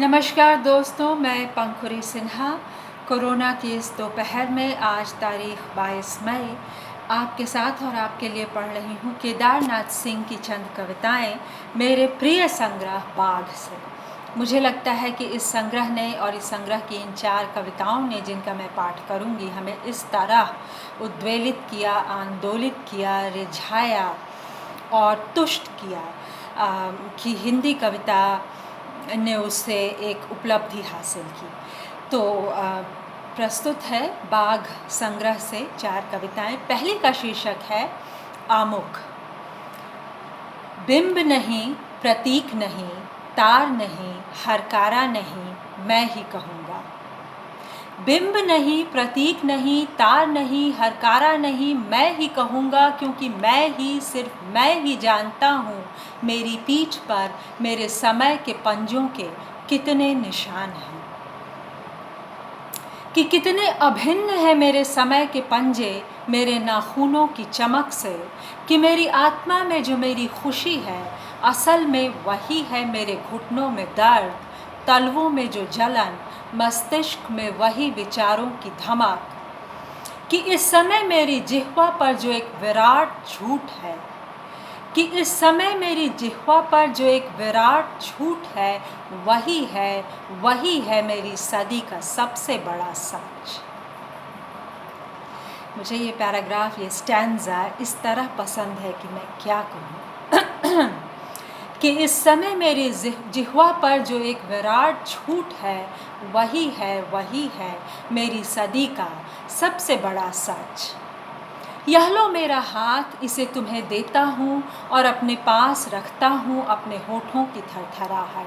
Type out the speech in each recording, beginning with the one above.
नमस्कार दोस्तों, मैं पंखुरी सिन्हा कोरोना की इस दोपहर में आज तारीख 22 मई आपके साथ और आपके लिए पढ़ रही हूँ केदारनाथ सिंह की चंद कविताएं मेरे प्रिय संग्रह बाघ से। मुझे लगता है कि इस संग्रह ने और इस संग्रह की इन 4 कविताओं ने, जिनका मैं पाठ करूँगी, हमें इस तरह उद्वेलित किया, आंदोलित किया, रिझाया और तुष्ट किया कि हिंदी कविता ने उससे एक उपलब्धि हासिल की। तो प्रस्तुत है बाघ संग्रह से 4 कविताएं। पहली का शीर्षक है आमुख। बिंब नहीं, प्रतीक नहीं, तार नहीं, हरकारा नहीं, मैं ही कहूँगा। बिंब नहीं, प्रतीक नहीं, तार नहीं, हरकारा नहीं, मैं ही कहूँगा, क्योंकि मैं ही, सिर्फ मैं ही जानता हूँ मेरी पीठ पर मेरे समय के पंजों के कितने निशान हैं, कि कितने अभिन्न है मेरे समय के पंजे मेरे नाखूनों की चमक से, कि मेरी आत्मा में जो मेरी खुशी है असल में वही है मेरे घुटनों में दर्द, तलवों में जो जलन, मस्तिष्क में वही विचारों की धमक, कि इस समय मेरी जिह्वा पर जो एक विराट झूठ है, कि इस समय मेरी जिह्वा पर जो एक विराट झूठ है वही है मेरी सदी का सबसे बड़ा सच। मुझे ये पैराग्राफ, ये स्टैंजा इस तरह पसंद है कि मैं क्या कहूँ कि इस समय मेरी जिह्वा पर जो एक विराट झूठ है वही है मेरी सदी का सबसे बड़ा सच। यह लो मेरा हाथ, इसे तुम्हें देता हूँ और अपने पास रखता हूँ अपने होठों की थरथराहट।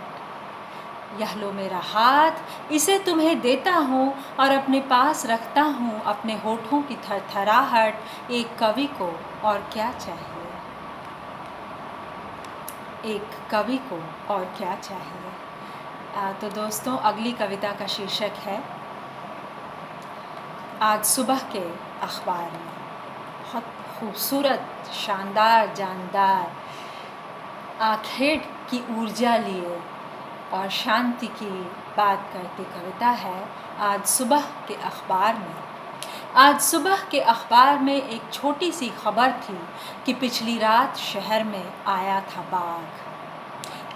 यह लो मेरा हाथ, इसे तुम्हें देता हूँ और अपने पास रखता हूँ अपने होठों की थरथराहट। एक कवि को और क्या चाहिए, एक कवि को और क्या चाहिए। तो दोस्तों, अगली कविता का शीर्षक है आज सुबह के अखबार में। बहुत खूबसूरत, शानदार, जानदार, आखेट की ऊर्जा लिए और शांति की बात करती कविता है आज सुबह के अखबार में। आज सुबह के अखबार में एक छोटी सी खबर थी कि पिछली रात शहर में आया था बाघ।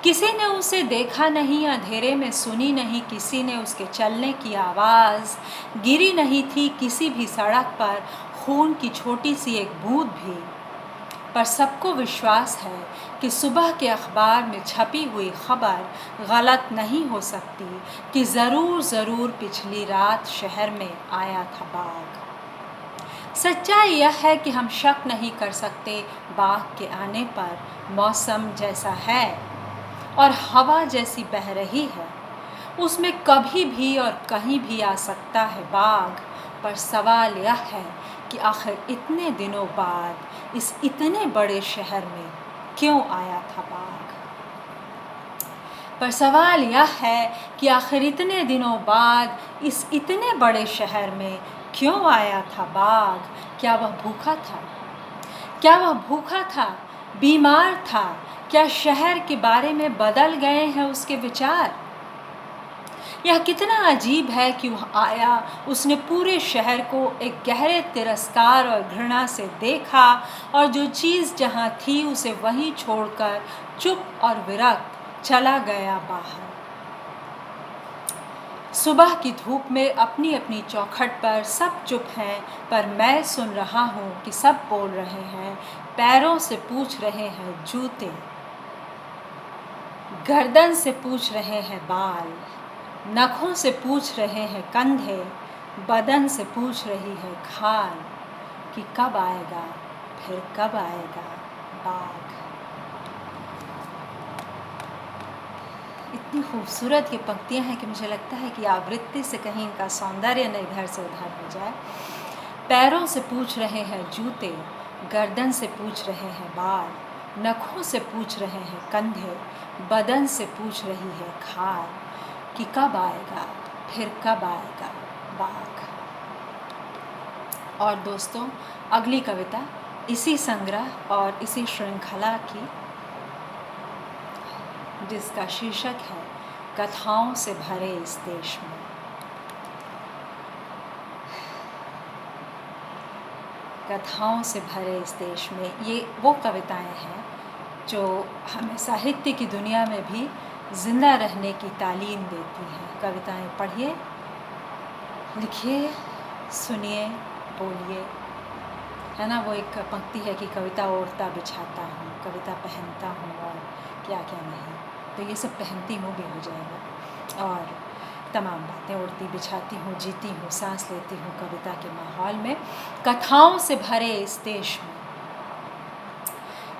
किसी ने उसे देखा नहीं, अंधेरे में सुनी नहीं किसी ने उसके चलने की आवाज़, गिरी नहीं थी किसी भी सड़क पर खून की छोटी सी एक बूंद भी। पर सबको विश्वास है कि सुबह के अखबार में छपी हुई खबर गलत नहीं हो सकती, कि ज़रूर पिछली रात शहर में आया था बाघ। सच्चाई यह है कि हम शक नहीं कर सकते बाघ के आने पर। मौसम जैसा है और हवा जैसी बह रही है, उसमें कभी भी और कहीं भी आ सकता है बाघ। पर सवाल यह है कि आखिर इतने दिनों बाद इस इतने बड़े शहर में क्यों आया था बाघ। पर सवाल यह है कि आखिर इतने दिनों बाद इस इतने बड़े शहर में क्यों आया था बाघ। क्या वह भूखा था? क्या वह भूखा था, बीमार था? क्या शहर के बारे में बदल गए हैं उसके विचार? यह कितना अजीब है कि वह आया, उसने पूरे शहर को एक गहरे तिरस्कार और घृणा से देखा और जो चीज़ जहाँ थी उसे वहीं छोड़कर चुप और विरक्त चला गया बाहर। सुबह की धूप में अपनी अपनी चौखट पर सब चुप हैं, पर मैं सुन रहा हूँ कि सब बोल रहे हैं। पैरों से पूछ रहे हैं जूते, गर्दन से पूछ रहे हैं बाल, नखों से पूछ रहे हैं कंधे, बदन से पूछ रही है खाल, कि कब आएगा, फिर कब आएगा बाघ। इतनी खूबसूरत ये पंक्तियाँ हैं कि मुझे लगता है कि आवृत्ति से कहीं इनका सौंदर्य न इधर से उधर हो जाए। पैरों से पूछ रहे हैं जूते, गर्दन से पूछ रहे हैं बाल, नखों से पूछ रहे हैं कंधे, बदन से पूछ रही है खाल, कि कब आएगा, फिर कब आएगा बाघ। और दोस्तों, अगली कविता इसी संग्रह और इसी श्रृंखला की, जिसका शीर्षक है कथाओं से भरे इस देश में। कथाओं से भरे इस देश में, ये वो कविताएं हैं जो हमें साहित्य की दुनिया में भी ज़िंदा रहने की तालीम देती हैं। कविताएं पढ़िए, लिखिए, सुनिए, बोलिए, है ना। वो एक पंक्ति है कि कविता ओढ़ता बिछाता हूँ, कविता पहनता हूँ और क्या क्या नहीं। तो ये सब पहनती हूँ भी हो जाएगा, और तमाम बातें ओढ़ती बिछाती हूँ, जीती हूँ, सांस लेती हूँ कविता के माहौल में। कथाओं से भरे इस देश में,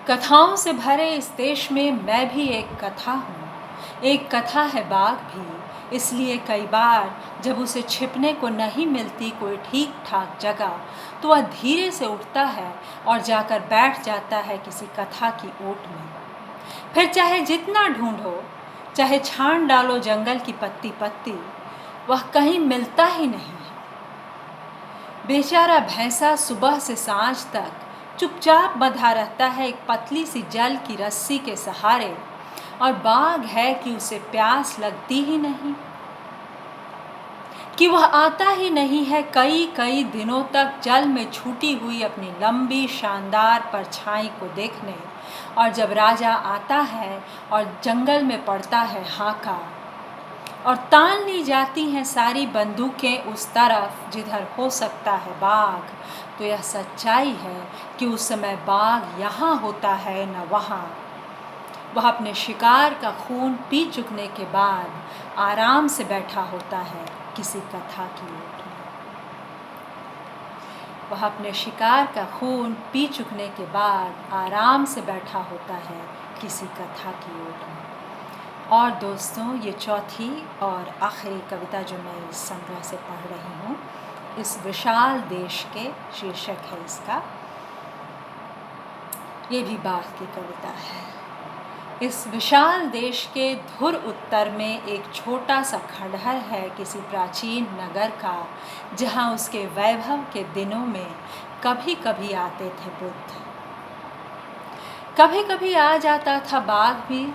कथाओं से भरे इस देश में मैं भी एक कथा हूँ। एक कथा है बाघ भी, इसलिए कई बार जब उसे छिपने को नहीं मिलती कोई ठीक ठाक जगह, तो वह धीरे से उठता है और जाकर बैठ जाता है किसी कथा की ओट में। फिर चाहे जितना ढूंढो, चाहे छान डालो जंगल की पत्ती पत्ती, वह कहीं मिलता ही नहीं है। बेचारा भैंसा सुबह से सांझ तक चुपचाप बंधा रहता है एक पतली सी जल की रस्सी के सहारे, और बाघ है कि उसे प्यास लगती ही नहीं, कि वह आता ही नहीं है कई कई दिनों तक जल में छूटी हुई अपनी लंबी शानदार परछाई को देखने। और जब राजा आता है और जंगल में पड़ता है हाका, और तान ली जाती हैं सारी बंदूकें उस तरफ जिधर हो सकता है बाघ, तो यह सच्चाई है कि उस समय बाघ यहाँ होता है न वहाँ। वह अपने शिकार का खून पी चुकने के बाद आराम से बैठा होता है किसी कथा की ओट में। वह अपने शिकार का खून पी चुकने के बाद आराम से बैठा होता है किसी कथा की ओट में। और दोस्तों, ये चौथी और आखिरी कविता जो मैं इस संग्रह से पढ़ रही हूँ, इस विशाल देश के शीर्षक है इसका। ये भी बाघ की कविता है। इस विशाल देश के धुर उत्तर में एक छोटा सा खंडहर है किसी प्राचीन नगर का, जहाँ उसके वैभव के दिनों में कभी कभी आते थे बुद्ध। कभी कभी आ जाता था बाघ भी,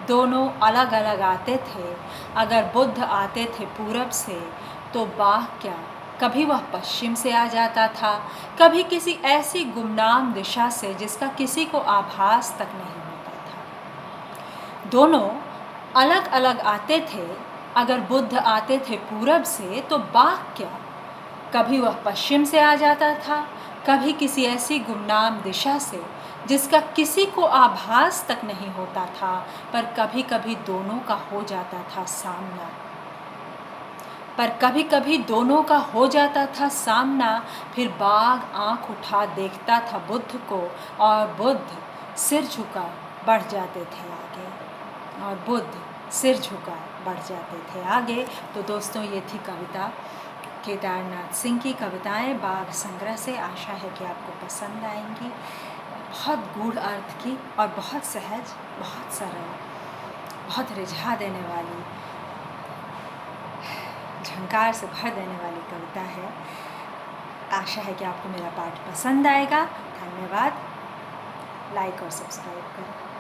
दोनों अलग अलग आते थे। अगर बुद्ध आते थे पूरब से, तो बाघ क्या, कभी वह पश्चिम से आ जाता था, कभी किसी ऐसी गुमनाम दिशा से जिसका किसी को आभास तक नहीं होता था। दोनों अलग अलग आते थे। अगर बुद्ध आते थे पूरब से, तो बाघ क्या, कभी वह पश्चिम से आ जाता था, कभी किसी ऐसी गुमनाम दिशा से जिसका किसी को आभास तक नहीं होता था, पर कभी कभी दोनों का हो जाता था सामना। फिर बाघ आंख उठा देखता था बुद्ध को, और बुद्ध सिर झुका बढ़ जाते थे आगे। तो दोस्तों, ये थी कविता केदारनाथ सिंह की कविताएं बाघ संग्रह से। आशा है कि आपको पसंद आएंगी। बहुत गूढ़ अर्थ की और बहुत सहज, बहुत सरल, बहुत रिझा देने वाली, झंकार से भर देने वाली कविता है। आशा है कि आपको मेरा पाठ पसंद आएगा। धन्यवाद। लाइक और सब्सक्राइब करें।